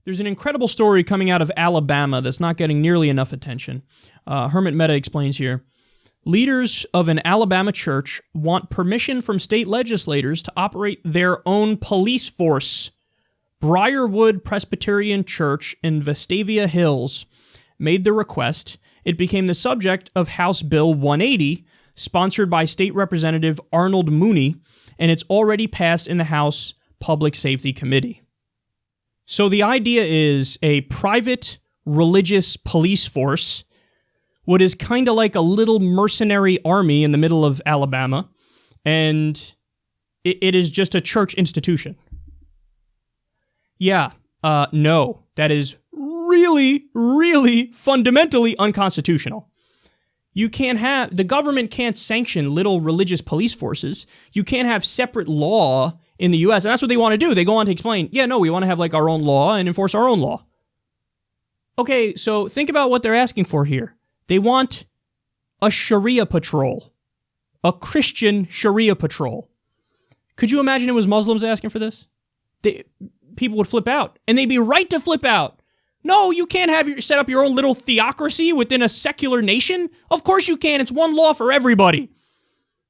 There's an incredible story coming out of Alabama that's not getting nearly enough attention. Hermit Mehta explains here. Leaders of an Alabama church want permission from state legislators to operate their own police force. Briarwood Presbyterian Church in Vestavia Hills made the request. It became the subject of House Bill 180, sponsored by State Representative Arnold Mooney, and it's already passed in the House Public Safety Committee. So the idea is a private religious police force, what is kind of like a little mercenary army in the middle of Alabama, and it is just a church institution. Yeah, no, that is really, really fundamentally unconstitutional. The government can't sanction little religious police forces. You can't have separate law in the U.S., and that's what they want to do. They go on to explain, yeah, no, we want to have like our own law and enforce our own law. Okay, so think about what they're asking for here. They want a Sharia patrol, a Christian Sharia patrol. Could you imagine it was Muslims asking for this? People would flip out, and they'd be right to flip out. No, you can't set up your own little theocracy within a secular nation. Of course you can. It's one law for everybody.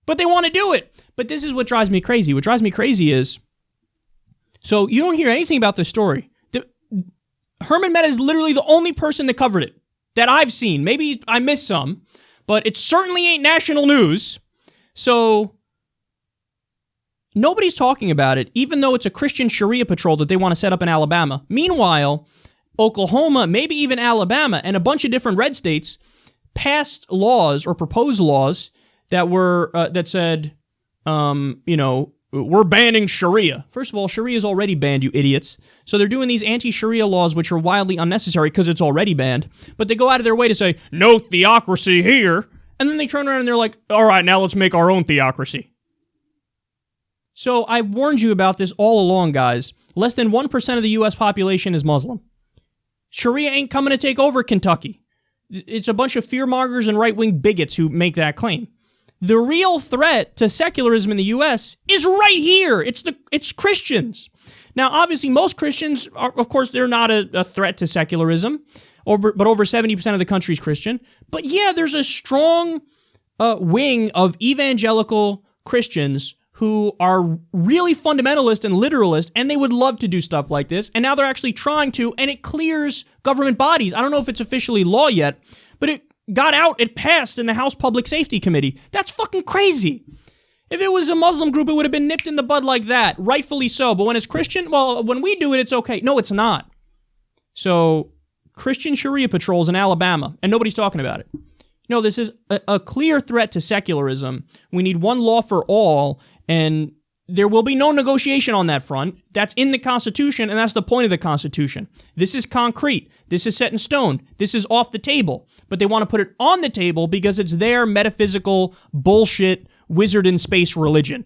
But they want to do it. But this is what drives me crazy. What drives me crazy is, so you don't hear anything about this story. Herman Mehta is literally the only person that covered it that I've seen. Maybe I missed some, but it certainly ain't national news. So nobody's talking about it, even though it's a Christian Sharia patrol that they want to set up in Alabama. Meanwhile, Oklahoma, maybe even Alabama, and a bunch of different red states passed laws or proposed laws that said, we're banning Sharia. First of all, Sharia is already banned, you idiots. So they're doing these anti-Sharia laws, which are wildly unnecessary because it's already banned. But they go out of their way to say, no theocracy here. And then they turn around and they're like, all right, now let's make our own theocracy. So I warned you about this all along, guys. Less than 1% of the U.S. population is Muslim. Sharia ain't coming to take over Kentucky. It's a bunch of fearmongers and right-wing bigots who make that claim. The real threat to secularism in the U.S. is right here. It's Christians. Now, obviously, most Christians are, of course, they're not a threat to secularism, but over 70% of the country is Christian. But yeah, there's a strong wing of evangelical Christians who are really fundamentalist and literalist, and they would love to do stuff like this. And now they're actually trying to, and it clears government bodies. I don't know if it's officially law yet, but it got out, it passed in the House Public Safety Committee. That's fucking crazy. If it was a Muslim group, it would have been nipped in the bud like that. Rightfully so. But when it's Christian, well, when we do it, it's okay. No, it's not. So, Christian Sharia patrols in Alabama, and nobody's talking about it. No, this is a clear threat to secularism. We need one law for all, and there will be no negotiation on that front. That's in the Constitution, and that's the point of the Constitution. This is concrete. This is set in stone. This is off the table. But they want to put it on the table because it's their metaphysical bullshit wizard in space religion.